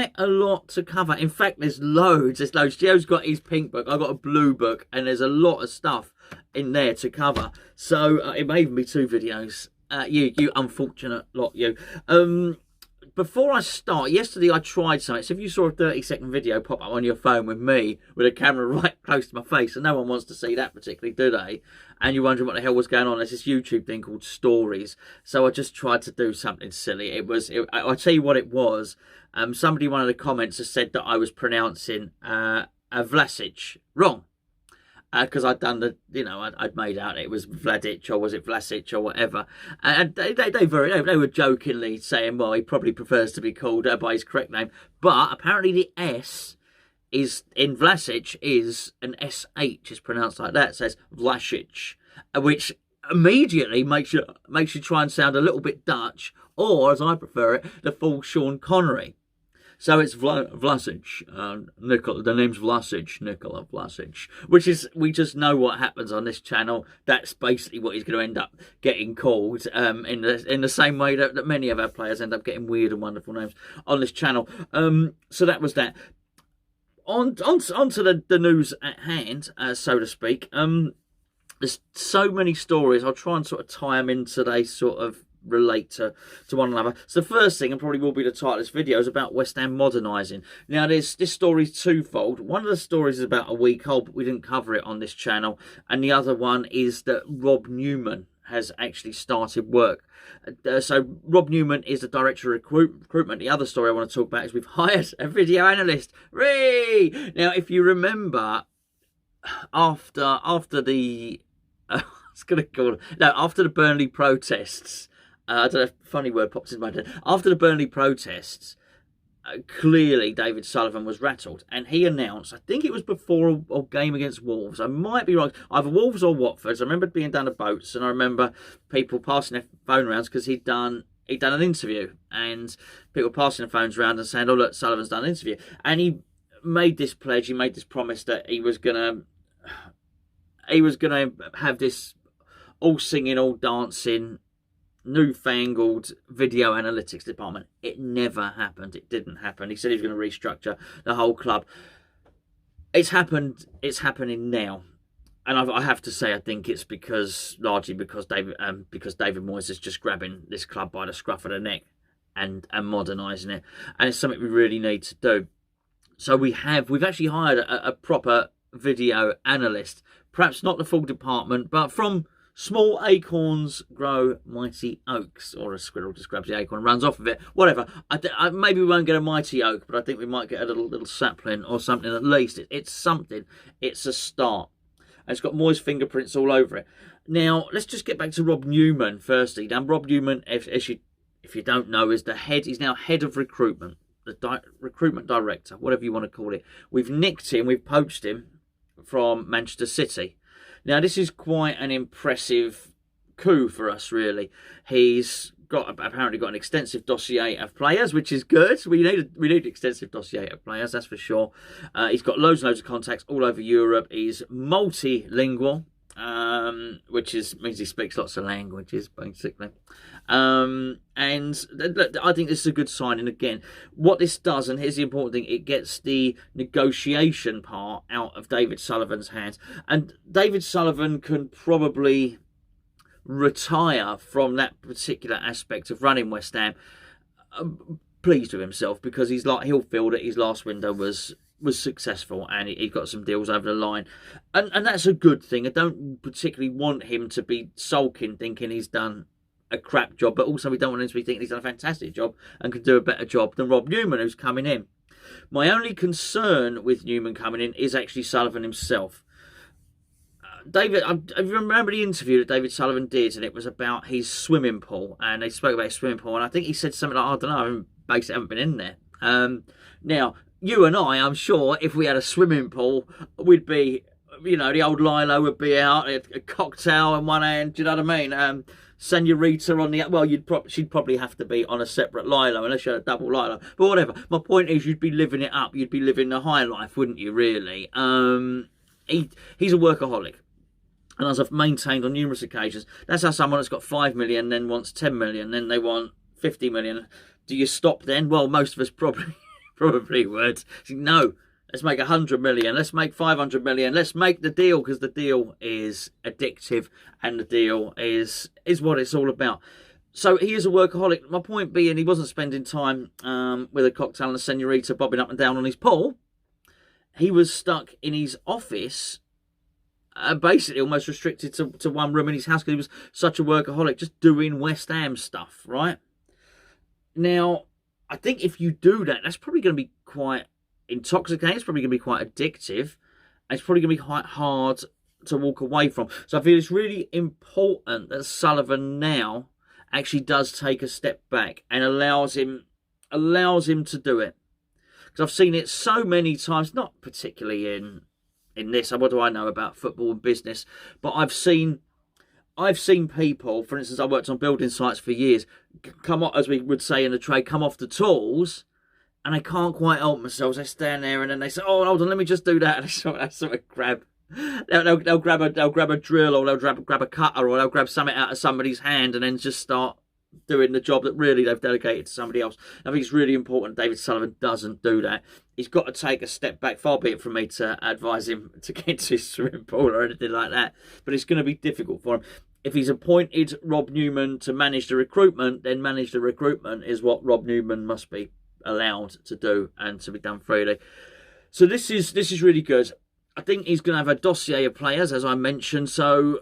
quite a lot to cover. In fact, there's loads. Gio's got his pink book. I've got a blue book, and there's a lot of stuff in there to cover. So it may even be 2 videos. You unfortunate lot, you. Before I start, yesterday I tried something. So if you saw a 30-second video pop up on your phone with me with a camera right close to my face, and no one wants to see that particularly, do they? And you're wondering what the hell was going on, there's this YouTube thing called Stories. So I just tried to do something silly. I'll tell you what it was. Somebody in one of the comments has said that I was pronouncing Vlasic wrong. Because I'd done I'd made out it was Vladic, or was it Vlasic, or whatever, and they were jokingly saying, well, he probably prefers to be called by his correct name, but apparently the S is in Vlasic is an SH, is pronounced like that. It says Vlasic, which immediately makes you try and sound a little bit Dutch, or as I prefer it, the full Sean Connery. So it's Vlasic, the name's Vlasic, Nikola Vlasic, which is, we just know what happens on this channel. That's basically what he's going to end up getting called, in the same way that many of our players end up getting weird and wonderful names on this channel. So that was that. On to the news at hand, so to speak. There's so many stories. I'll try and sort of tie them in so they sort of relate to one another. So the first thing, and probably will be the title of this video, is about West Ham modernising. Now, this story is twofold. One of the stories is about a week old, but we didn't cover it on this channel. And the other one is that Rob Newman has actually started work. So Rob Newman is the director of recruitment. The other story I want to talk about is we've hired a video analyst. Hooray! Now, if you remember, after the after the Burnley protests, I don't know if funny word pops in my head. After the Burnley protests, clearly David Sullivan was rattled, and he announced, I think it was before a game against Wolves, I might be wrong, either Wolves or Watford. I remember being down the boats, and I remember people passing their phone rounds because he'd done an interview, and people passing their phones around and saying, oh look, Sullivan's done an interview. And he made this pledge, he made this promise that he was gonna have this all singing, all dancing, newfangled video analytics department. It never happened. It didn't happen. He said he was going to restructure the whole club. It's happened. It's happening now, and I have to say, I think it's largely because David Moyes is just grabbing this club by the scruff of the neck and modernising it, and it's something we really need to do. So we've actually hired a proper video analyst, perhaps not the full department, but from small acorns grow mighty oaks, or a squirrel just grabs the acorn and runs off of it. Whatever. Maybe we won't get a mighty oak, but I think we might get a little sapling or something at least. It's something. It's a start. And it's got Moyes' fingerprints all over it. Now, let's just get back to Rob Newman firstly. Now, Rob Newman, if you don't know, is he's now head of recruitment, the recruitment director, whatever you want to call it. We've nicked him, we've poached him from Manchester City. Now, this is quite an impressive coup for us, really. He's apparently got an extensive dossier of players, which is good. We need an extensive dossier of players, that's for sure. He's got loads and loads of contacts all over Europe. He's multilingual, which means he speaks lots of languages, basically. And I think this is a good sign. And again, what this does, and here's the important thing, it gets the negotiation part out of David Sullivan's hands. And David Sullivan can probably retire from that particular aspect of running West Ham pleased with himself, because he'll feel that his last window was successful and he got some deals over the line, and that's a good thing. I don't particularly want him to be sulking thinking he's done a crap job, but also we don't want him to be thinking he's done a fantastic job and can do a better job than Rob Newman, who's coming in. My only concern with Newman coming in is actually Sullivan himself. David, I remember the interview that David Sullivan did, and it was about his swimming pool, and they spoke about his swimming pool, and I think he said something like, I don't know, I haven't been in there. Now, you and I'm sure, if we had a swimming pool, we'd be, the old Lilo would be out, a cocktail in one hand, do you know what I mean? Senorita on the, well, she'd probably have to be on a separate Lilo, unless you had a double Lilo. But whatever. My point is, you'd be living it up. You'd be living the high life, wouldn't you, really? He's a workaholic. And as I've maintained on numerous occasions, that's how someone that's got 5 million then wants 10 million, then they want 50 million. Do you stop then? Well, most of us probably probably would. No, let's make 100 million. Let's make 500 million. Let's make the deal, because the deal is addictive and the deal is what it's all about. So he is a workaholic. My point being, he wasn't spending time with a cocktail and a senorita bobbing up and down on his pool. He was stuck in his office, basically almost restricted to one room in his house because he was such a workaholic, just doing West Ham stuff, right? Now, I think if you do that, that's probably going to be quite intoxicating. It's probably going to be quite addictive. And it's probably going to be quite hard to walk away from. So I feel it's really important that Sullivan now actually does take a step back and allows him to do it. Because I've seen it so many times, not particularly in this. What do I know about football and business? But I've seen people, for instance, I worked on building sites for years, come off, as we would say in the trade, come off the tools, and they can't quite help themselves. They stand there and then they say, "Oh, hold on, let me just do that." And they sort of grab. They'll grab a drill, or they'll grab a cutter, or they'll grab something out of somebody's hand and then just start doing the job that really they've delegated to somebody else. I think it's really important David Sullivan doesn't do that. He's got to take a step back. Far be it from me to advise him to get to his swimming pool or anything like that, but it's going to be difficult for him. If he's appointed Rob Newman to manage the recruitment, then manage the recruitment is what Rob Newman must be allowed to do and to be done freely. So this is really good. I think he's going to have a dossier of players, as I mentioned. So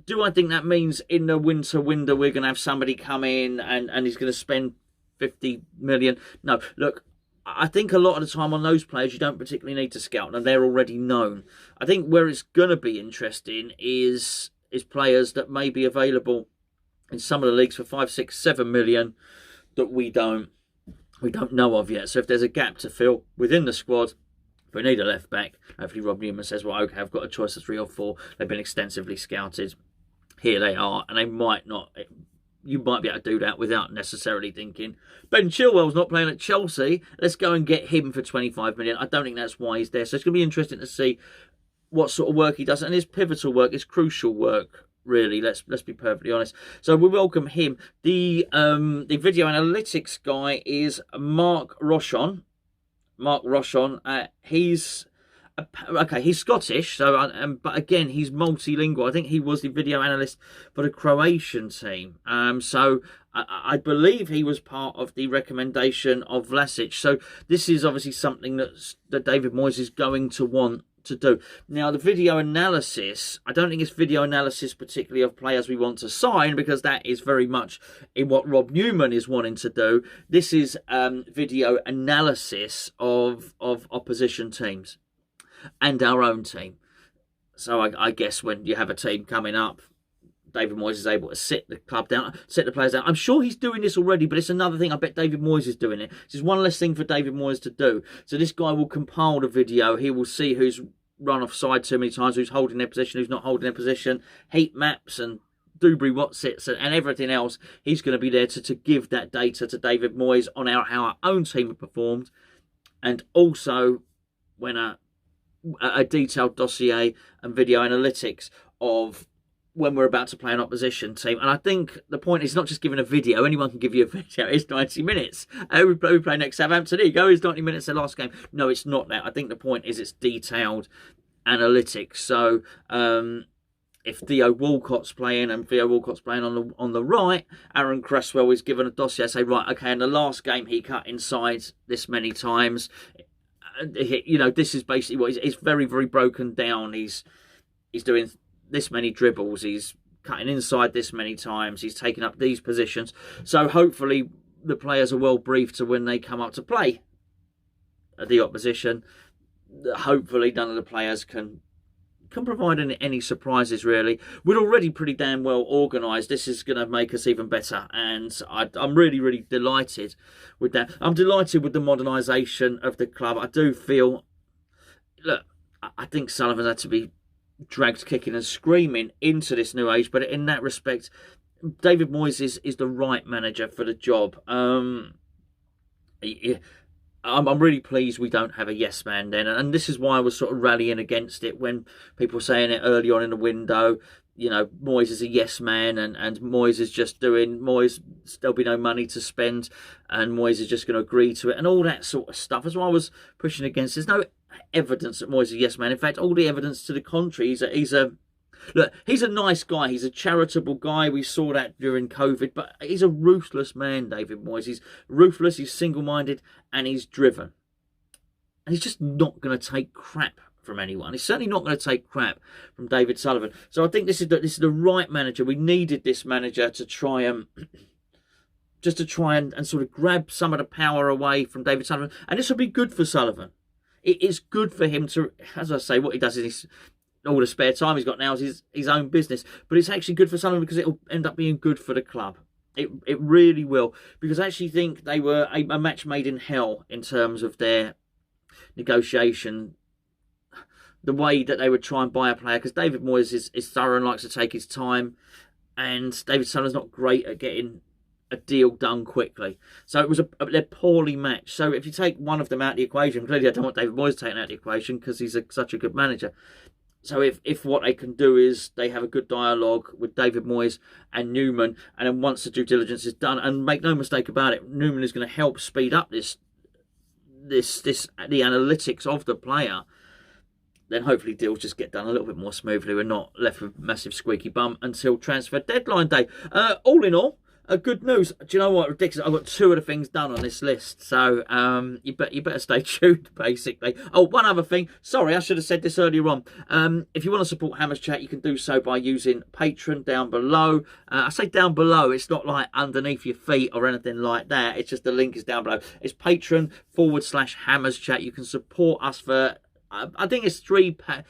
do I think that means in the winter window we're going to have somebody come in and he's going to spend 50 million? No, look, I think a lot of the time on those players you don't particularly need to scout them. They're already known. I think where it's going to be interesting is players that may be available in some of the leagues for 5, 6, 7 million that we don't know of yet. So if there's a gap to fill within the squad, if we need a left back, hopefully Rob Newman says, well, okay, I've got a choice of 3 or 4. They've been extensively scouted. Here they are. And they might not, you might be able to do that without necessarily thinking, Ben Chilwell's not playing at Chelsea, let's go and get him for 25 million. I don't think that's why he's there. So it's going to be interesting to see what sort of work he does. And his pivotal work, his crucial work, really. Let's be perfectly honest. So we welcome him. The video analytics guy is Marc Rochon. Marc Rochon. He's Scottish, so but again he's multilingual. I think he was the video analyst for the Croatian team. So I believe he was part of the recommendation of Vlasic. So this is obviously something that David Moyes is going to want to do. Now, the video analysis, I don't think it's video analysis particularly of players we want to sign, because that is very much in what Rob Newman is wanting to do. This is video analysis of opposition teams and our own team. So I guess when you have a team coming up, David Moyes is able to sit the club down, sit the players down. I'm sure he's doing this already, but it's another thing. I bet David Moyes is doing it. This is one less thing for David Moyes to do. So this guy will compile the video. He will see who's run offside too many times, who's holding their position, who's not holding their position, heat maps and Dubry Watsits and everything else. He's going to be there to give that data to David Moyes on how our own team have performed, and also when a detailed dossier and video analytics of when we're about to play an opposition team. And I think the point is not just giving a video. Anyone can give you a video. It's 90 minutes. We play next Southampton. Here you go. It's 90 minutes the last game. No, it's not that. I think the point is it's detailed analytics. So if Theo Walcott's playing and Theo Walcott's playing on the right, Aaron Cresswell is given a dossier. Say, right, okay, in the last game he cut inside this many times. You know, this is basically what it's very, very broken down. He's doing this many dribbles, he's cutting inside this many times, he's taking up these positions. So hopefully the players are well briefed to when they come up to play the opposition. Hopefully none of the players can provide any surprises, really. We're already pretty damn well organised. This is going to make us even better, and I'm really, really delighted with that. I'm delighted with the modernisation of the club. I do feel, look, I think Sullivan had to be dragged kicking and screaming into this new age, but in that respect David Moyes is the right manager for the job. I'm really pleased we don't have a yes man then, and this is why I was sort of rallying against it when people were saying it early on in the window. you know, Moyes is a yes man, and Moyes is just doing, there'll be no money to spend, and Moyes is just going to agree to it, and all that sort of stuff. That's why I was pushing against. There's no evidence that Moyes is a yes man. In fact, all the evidence to the contrary. Look, he's a nice guy. He's a charitable guy. We saw that during COVID, but he's a ruthless man, David Moyes. He's ruthless, he's single-minded, and he's driven. And he's just not going to take crap from anyone. He's certainly not going to take crap from David Sullivan. So I think this is the right manager. We needed this manager to try and sort of grab some of the power away from David Sullivan. And this will be good for Sullivan. It is good for him to, as I say, what he does is all the spare time he's got now is his own business. But it's actually good for Sullivan because it'll end up being good for the club. It really will. Because I actually think they were a match made in hell in terms of their negotiation. The way that they would try and buy a player. Because David Moyes is thorough and likes to take his time. And David Sullivan's not great at getting a deal done quickly. So it was they're poorly matched. So if you take one of them out of the equation, clearly I don't want David Moyes taken out of the equation because he's such a good manager. So if what they can do is they have a good dialogue with David Moyes and Newman, and then once the due diligence is done, and make no mistake about it, Newman is going to help speed up the analytics of the player, then hopefully deals just get done a little bit more smoothly. We're not left with a massive squeaky bum until transfer deadline day. All in all, good news. Do you know what? Ridiculous. I've got 2 of the things done on this list. So you better stay tuned, basically. Oh, one other thing. Sorry, I should have said this earlier on. If you want to support Hammers Chat, you can do so by using Patreon down below. I say down below. It's not like underneath your feet or anything like that. It's just the link is down below. It's Patreon/Hammers Chat. You can support us for, I think it's $3. I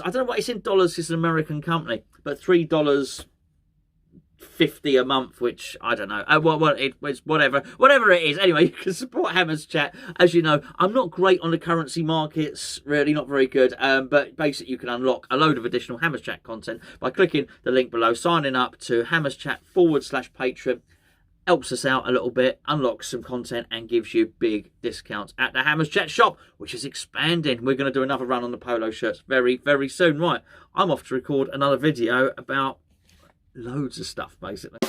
don't know what it's in dollars. It's an American company. But $3.50 a month, which I don't know. It's whatever it is. Anyway, you can support Hammers Chat. As you know, I'm not great on the currency markets, really not very good. But basically, you can unlock a load of additional Hammers Chat content by clicking the link below, signing up to Hammers Chat /Patreon. Helps us out a little bit, unlocks some content, and gives you big discounts at the Hammers Chat shop, which is expanding. We're going to do another run on the polo shirts very, very soon. Right, I'm off to record another video about loads of stuff, basically.